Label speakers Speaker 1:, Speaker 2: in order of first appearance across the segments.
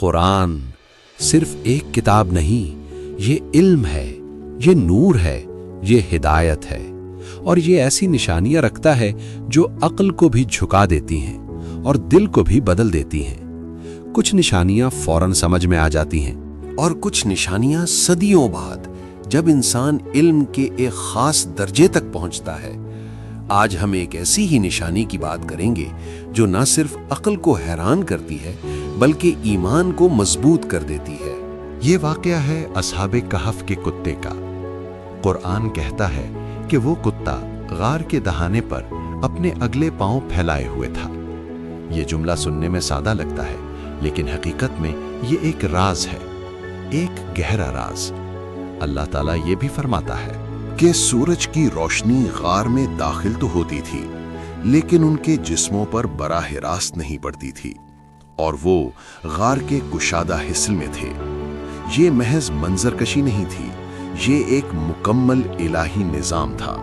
Speaker 1: قرآن صرف ایک کتاب نہیں، یہ علم ہے، یہ نور ہے، یہ ہدایت ہے، اور یہ ایسی نشانیاں رکھتا ہے جو عقل کو بھی جھکا دیتی ہیں اور دل کو بھی بدل دیتی ہیں۔ کچھ نشانیاں فوراً سمجھ میں آ جاتی ہیں اور کچھ نشانیاں صدیوں بعد، جب انسان علم کے ایک خاص درجے تک پہنچتا ہے۔ آج ہم ایک ایسی ہی نشانی کی بات کریں گے جو نہ صرف عقل کو حیران کرتی ہے بلکہ ایمان کو مضبوط کر دیتی ہے۔
Speaker 2: یہ واقعہ ہے اصحاب کہف کے کتے کا۔ قرآن کہتا ہے کہ وہ کتا غار کے دہانے پر اپنے اگلے پاؤں پھیلائے ہوئے تھا۔ یہ جملہ سننے میں سادہ لگتا ہے، لیکن حقیقت میں یہ ایک راز ہے، ایک گہرا راز۔ اللہ تعالیٰ یہ بھی فرماتا ہے
Speaker 3: کہ سورج کی روشنی غار میں داخل تو ہوتی تھی، لیکن ان کے جسموں پر براہ راست نہیں پڑتی تھی، اور وہ غار کے کشادہ حصے میں تھے۔ یہ محض منظر کشی نہیں تھی، یہ ایک مکمل الہی نظام تھا۔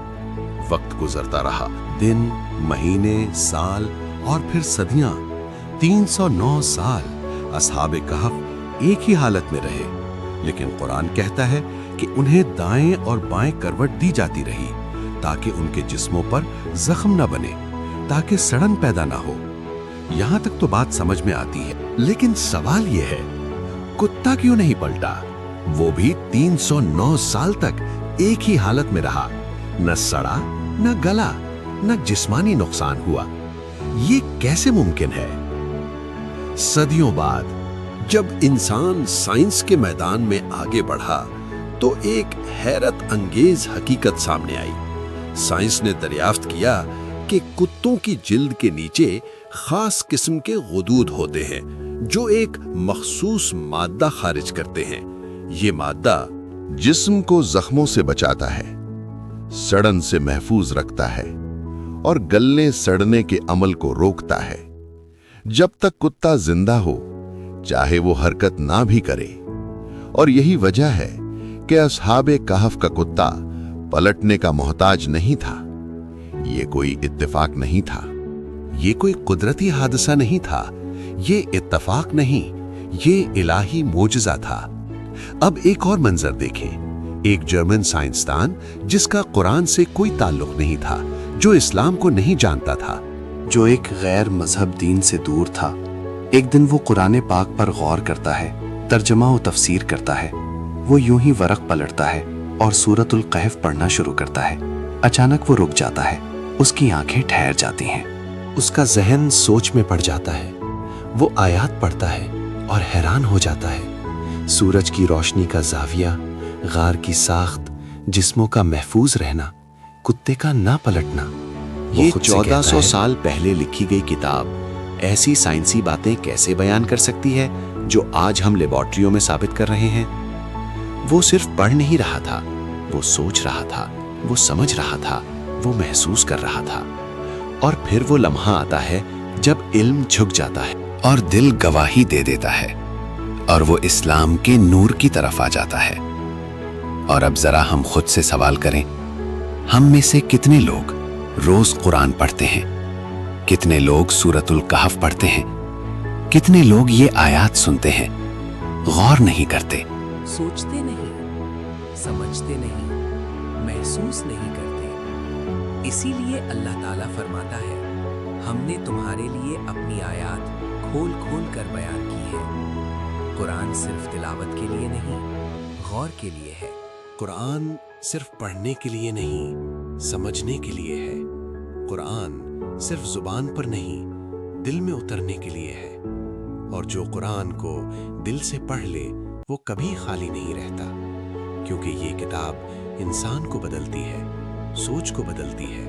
Speaker 3: وقت گزرتا رہا،
Speaker 1: دن، مہینے، سال اور پھر صدیاں۔ 309 سال اصحاب کہف ایک ہی حالت میں رہے، لیکن قرآن کہتا ہے کہ انہیں دائیں اور بائیں کروٹ دی جاتی رہی تاکہ ان کے جسموں پر زخم نہ بنے، تاکہ سڑن پیدا نہ ہو۔ یہاں تک تو بات سمجھ میں آتی ہے، لیکن سوال یہ ہے، کتا کیوں نہیں پلٹا؟ وہ بھی 309 سال تک ایک ہی حالت میں رہا، نہ سڑا، نہ گلا، نہ جسمانی نقصان ہوا۔ یہ کیسے ممکن ہے؟ صدیوں بعد جب انسان سائنس کے میدان میں آگے بڑھا تو ایک حیرت انگیز حقیقت سامنے آئی۔ سائنس نے دریافت کیا کہ کتوں کی جلد کے نیچے خاص قسم کے غدود ہوتے ہیں جو ایک مخصوص مادہ خارج کرتے ہیں۔ یہ مادہ
Speaker 3: جسم کو زخموں سے بچاتا ہے، سڑن سے محفوظ رکھتا ہے اور گلنے سڑنے کے عمل کو روکتا ہے۔ جب تک کتا زندہ ہو، چاہے وہ حرکت نہ بھی کرے۔ اور یہی وجہ ہے کہ اصحاب کہف کا کتا پلٹنے کا محتاج نہیں تھا۔ یہ کوئی اتفاق نہیں تھا،
Speaker 1: یہ کوئی قدرتی حادثہ نہیں تھا، یہ اتفاق نہیں، یہ الہی معجزہ تھا۔ اب ایک اور منظر دیکھیں، ایک جرمن سائنسدان جس کا قرآن سے کوئی تعلق نہیں تھا، جو اسلام کو نہیں جانتا تھا، جو ایک غیر مذہب دین سے دور تھا۔ ایک دن وہ قرآن پاک پر غور کرتا ہے، ترجمہ و تفسیر کرتا ہے۔ وہ یوں ہی ورق پلٹتا ہے اور سورۃ الکہف پڑھنا شروع کرتا ہے۔ اچانک وہ رک جاتا ہے، اس کی آنکھیں ٹھہر جاتی ہیں، اس کا ذہن سوچ میں پڑ جاتا ہے۔ وہ آیات پڑھتا ہے اور حیران ہو جاتا ہے۔ سورج کی روشنی کا زاویہ، غار کی ساخت، جسموں کا محفوظ رہنا، کتے کا نہ پلٹنا۔ یہ 1400 سال پہلے لکھی گئی کتاب ایسی سائنسی باتیں کیسے بیان کر سکتی ہے جو آج ہم لیبارٹریوں میں ثابت کر رہے ہیں؟ وہ صرف پڑھ نہیں رہا تھا، وہ سوچ رہا تھا، وہ سمجھ رہا تھا، وہ محسوس کر رہا تھا۔ اور پھر وہ لمحہ آتا ہے جب علم جھک جاتا ہے اور دل گواہی دے دیتا ہے، اور وہ اسلام کے نور کی طرف آ جاتا ہے۔ اور اب ذرا ہم خود سے سوال کریں، ہم میں سے کتنے لوگ روز قرآن پڑھتے ہیں؟ کتنے لوگ سورۃ الکہف پڑھتے ہیں؟ کتنے لوگ یہ آیات سنتے ہیں، غور نہیں کرتے؟
Speaker 4: سوچتے نہیں، سمجھتے نہیں، محسوس نہیں کرتے۔ اسی لیے اللہ تعالیٰ فرماتا ہے، ہم نے تمہارے لیے اپنی آیات کھول کھول کر بیان کی ہے۔ قرآن صرف تلاوت کے لیے نہیں، غور کے لیے ہے۔
Speaker 1: قرآن صرف پڑھنے کے لیے نہیں، سمجھنے کے لیے ہے۔ قرآن صرف زبان پر نہیں، دل میں اترنے کے لیے ہے۔ اور جو قرآن کو دل سے پڑھ لے وہ کبھی خالی نہیں رہتا، کیونکہ یہ کتاب انسان کو بدلتی ہے، سوچ کو بدلتی ہے،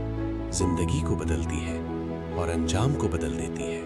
Speaker 1: زندگی کو بدلتی ہے اور انجام کو بدل دیتی ہے۔